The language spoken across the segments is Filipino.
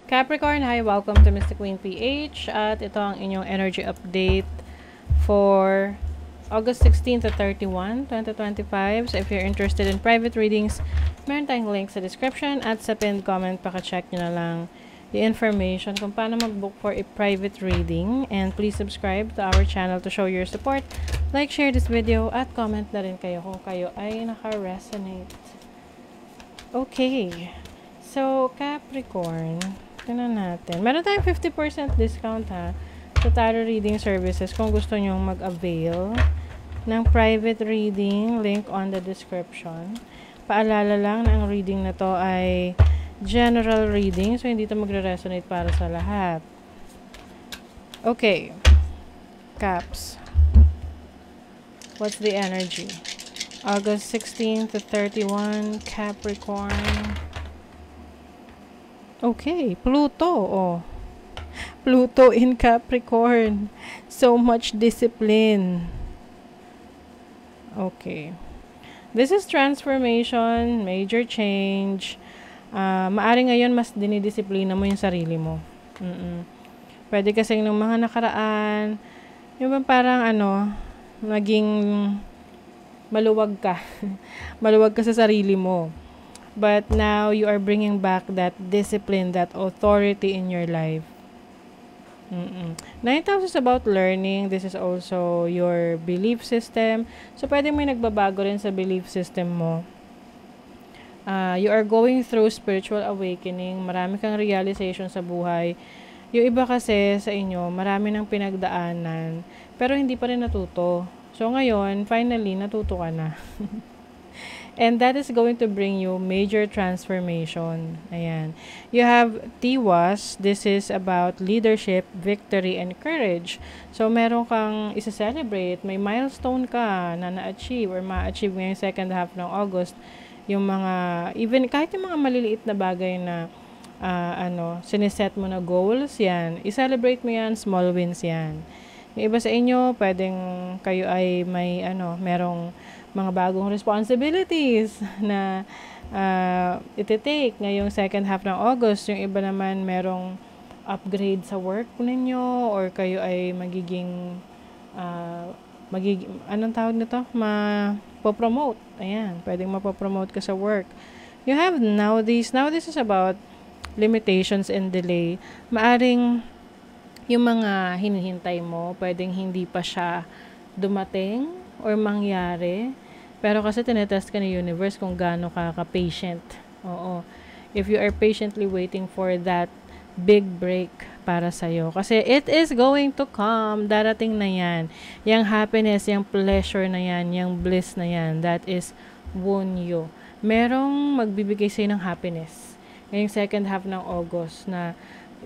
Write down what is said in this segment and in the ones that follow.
Capricorn, hi, welcome to Mystic Queen PH at ito ang inyong energy update for August 16 to 31, 2025. So if you're interested in private readings, meron tayong link sa description at sa pinned comment, paka-check nyo na lang yung information kung paano mag-book for a private reading. And please subscribe to our channel to show your support. Like, share this video at comment na rin kayo kung kayo ay naka-resonate. Okay. So, Capricorn, tingnan natin. Meron tayong 50% discount ha sa tarot reading services kung gusto nyong mag-avail ng private reading, link on the description. Paalala lang na ang reading na to ay general reading, so hindi ito magre-resonate para sa lahat. Okay. Caps. What's the energy? August 16 to 31, Capricorn. Okay, Pluto, oh. Pluto in Capricorn. So much discipline. Okay. This is transformation, major change. Maari ngayon mas dinidisiplina mo yung sarili mo. Pwede kasing nung mga nakaraan, yung parang naging maluwag ka. Maluwag ka sa sarili mo. But now, you are bringing back that discipline, that authority in your life. Ninth house is about learning. This is also your belief system. So, pwede may nagbabago rin sa belief system mo. You are going through spiritual awakening. Marami kang realization sa buhay. Yung iba kasi sa inyo, marami nang pinagdaanan. Pero hindi pa rin natuto. So, ngayon, finally, natuto ka na. And that is going to bring you major transformation. Ayan. You have Tiwas. This is about leadership, victory, and courage. So, meron kang isa-celebrate. May milestone ka na na-achieve or ma-achieve ngayong second half ng August. Yung mga, even kahit yung mga maliliit na bagay na siniset mo na goals, yan. I-celebrate mo yan, small wins yan. Yung iba sa inyo, pwedeng kayo ay may, merong mga bagong responsibilities na iti-take ngayong second half ng August. Yung iba naman merong upgrade sa work ninyo or kayo ay magiging anong tawag nito? Mapopromote. Ayan, pwedeng mapopromote ka sa work. You have now this is about limitations and delay. Maaring yung mga hinihintay mo, pwedeng hindi pa siya dumating or mangyari. Pero kasi tinetest ka ni universe kung gaano ka ka-patient. Oo. If you are patiently waiting for that big break para sa'yo. Kasi it is going to come. Darating na yan. Yung happiness, yung pleasure na yan, yung bliss na yan, that is Wonyo. Merong magbibigay sa'yo ng happiness. Ngayong second half ng August na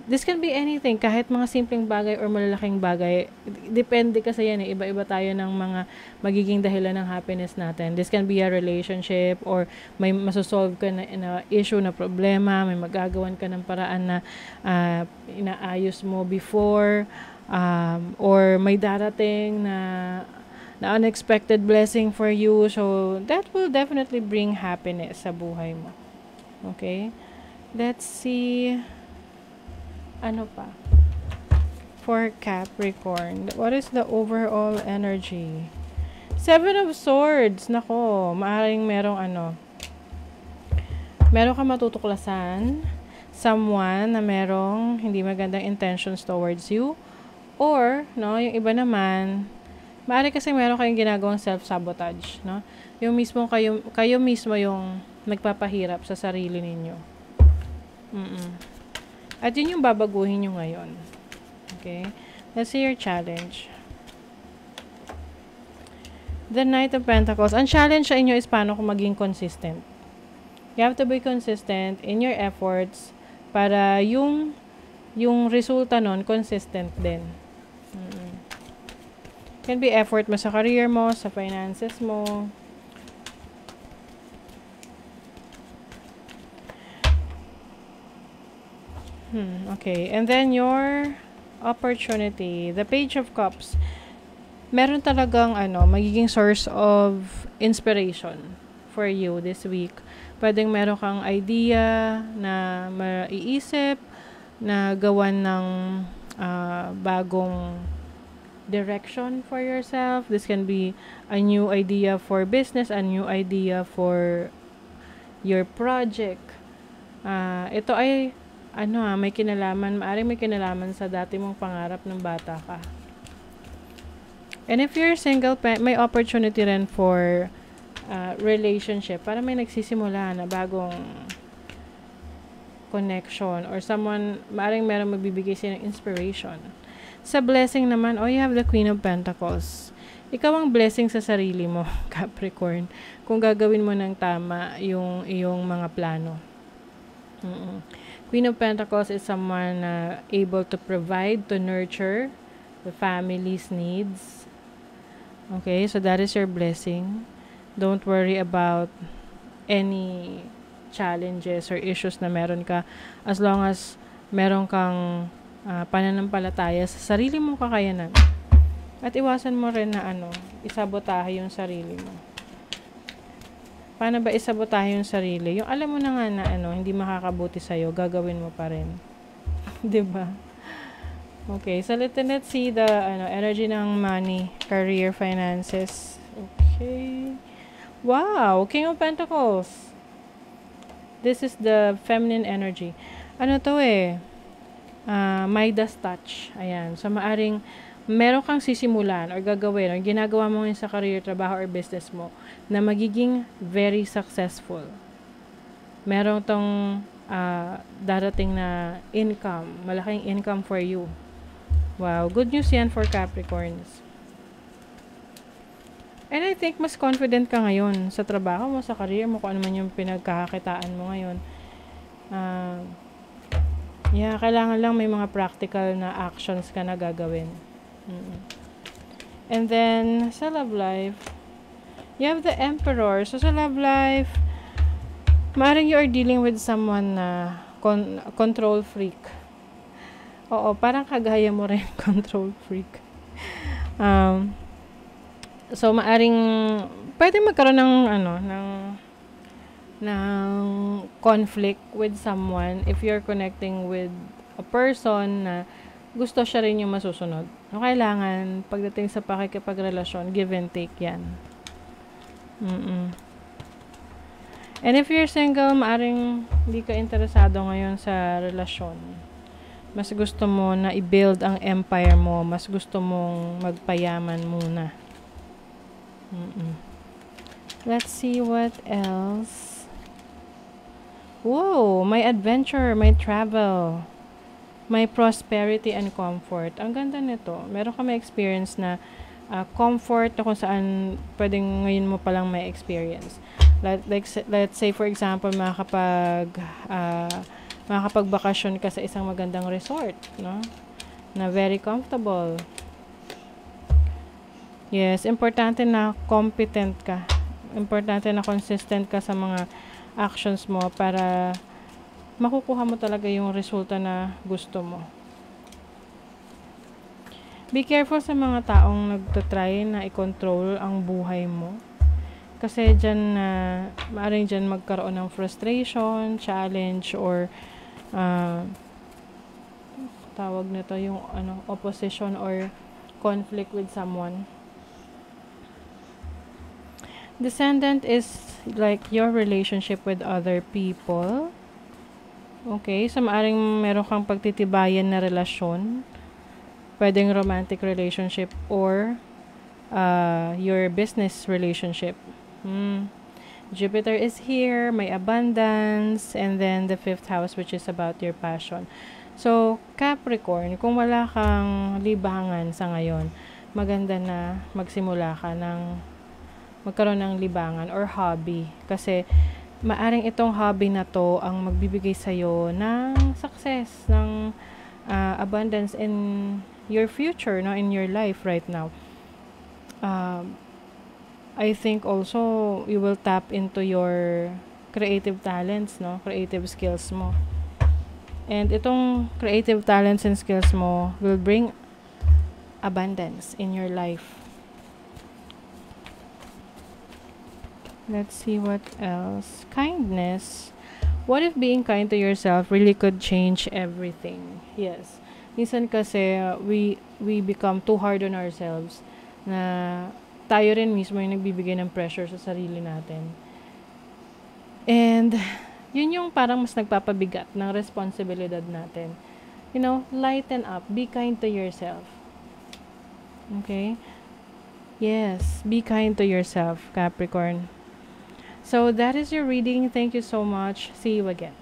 this can be anything, kahit mga simpleng bagay or malalaking bagay. Depende kasi yan eh. Iba-iba tayo ng mga magiging dahilan ng happiness natin. This can be a relationship or may masosolve ka na issue, na problema, may magagawan ka ng paraan na inaayos mo before, or may darating na unexpected blessing for you. So, that will definitely bring happiness sa buhay mo. Okay? Let's see. Ano pa? For Capricorn, what is the overall energy? Seven of Swords. Nako, maaaring merong meron ka matutuklasan. Someone na merong hindi magandang intentions towards you. Or, yung iba naman, maaari kasi meron kayong ginagawang self-sabotage, Yung mismo kayo mismo yung nagpapahirap sa sarili ninyo. At yun yung babaguhin nyo ngayon. Okay? Let's see your challenge. The Knight of Pentacles. Ang challenge sa inyo is paano kung maging consistent. You have to be consistent in your efforts para yung resulta nun consistent din. Can be effort mo sa career mo, sa finances mo. Okay. And then your opportunity. The Page of Cups. Meron talagang magiging source of inspiration for you this week. Pwedeng meron kang idea na maiisip, na gawan ng bagong direction for yourself. This can be a new idea for business, a new idea for your project. Ito ay may kinalaman, maaaring may kinalaman sa dati mong pangarap ng bata ka. And if you're single, may opportunity rin for relationship. Para may nagsisimula na bagong connection or someone, maaaring meron magbibigay sa'yo ng inspiration. Sa blessing naman, you have the Queen of Pentacles. Ikaw ang blessing sa sarili mo, Capricorn, kung gagawin mo ng tama yung iyong mga plano. Queen of Pentacles is someone able to provide, to nurture the family's needs. Okay, so that is your blessing. Don't worry about any challenges or issues na meron ka, as long as meron kang pananampalataya sa sarili mong kakayanan. At iwasan mo rin na isabotahe yung sarili mo. Paano ba isabotahe yung sarili? Yung alam mo na nga na hindi makakabuti sa'yo, gagawin mo pa rin. 'Di ba? Okay, so let's see the energy ng money, career, finances. Okay. Wow, King of Pentacles. This is the feminine energy. Midas touch. Ayan. So, maaring meron kang sisimulan or gagawin or ginagawa mo sa career, trabaho, or business mo na magiging very successful. Meron tong darating na income, malaking income for you. Wow, good news yan for Capricorns. And I think mas confident ka ngayon sa trabaho mo, sa career mo, kung ano man yung pinagkakakitaan mo ngayon. Kailangan lang may mga practical na actions ka na gagawin. And then, sa love life, you have the Emperor. So, sa love life, maaaring you are dealing with someone na control freak. Oo, parang kagaya mo rin, control freak. So, maaring pwede magkaroon ng conflict with someone if you're connecting with a person na gusto siya rin yung masusunod. No, kailangan, pagdating sa pakikipagrelasyon, give and take yan. And if you're single, maaring hindi ka interesado ngayon sa relasyon. Mas gusto mo na i-build ang empire mo. Mas gusto mong magpayaman muna. Let's see what else. Whoa, may adventure, may travel, may prosperity and comfort. Ang ganda nito. Meron ka may experience na comfort na kung saan pwedeng ngayon mo palang may experience. Let's say for example, makakapagbakasyon ka sa isang magandang resort, no? Na very comfortable. Yes, importante na competent ka. Importante na consistent ka sa mga actions mo para makukuha mo talaga yung resulta na gusto mo. Be careful sa mga taong nagtatry na i-control ang buhay mo. Kasi dyan, maaaring dyan magkaroon ng frustration, challenge, or tawag nito yung opposition or conflict with someone. Descendant is like your relationship with other people. Okay, so maaring meron kang pagtitibayan na relasyon. Pwedeng romantic relationship or your business relationship. Jupiter is here, may abundance, and then the 5th house, which is about your passion. So, Capricorn, kung wala kang libangan sa ngayon, maganda na magsimula ka magkaroon ng libangan or hobby. Kasi, maaring itong hobby na to ang magbibigay sa'yo ng success, ng abundance in your future, no, in your life right now. I think also, you will tap into your creative talents, no, creative skills mo. And itong creative talents and skills mo will bring abundance in your life. Let's see what else. Kindness. What if being kind to yourself really could change everything? Yes. Minsan kasi we become too hard on ourselves na tayo rin mismo yung nagbibigay ng pressure sa sarili natin. And yun yung parang mas nagpapabigat ng responsibilidad natin. Lighten up. Be kind to yourself. Okay? Yes, be kind to yourself, Capricorn. So that is your reading. Thank you so much. See you again.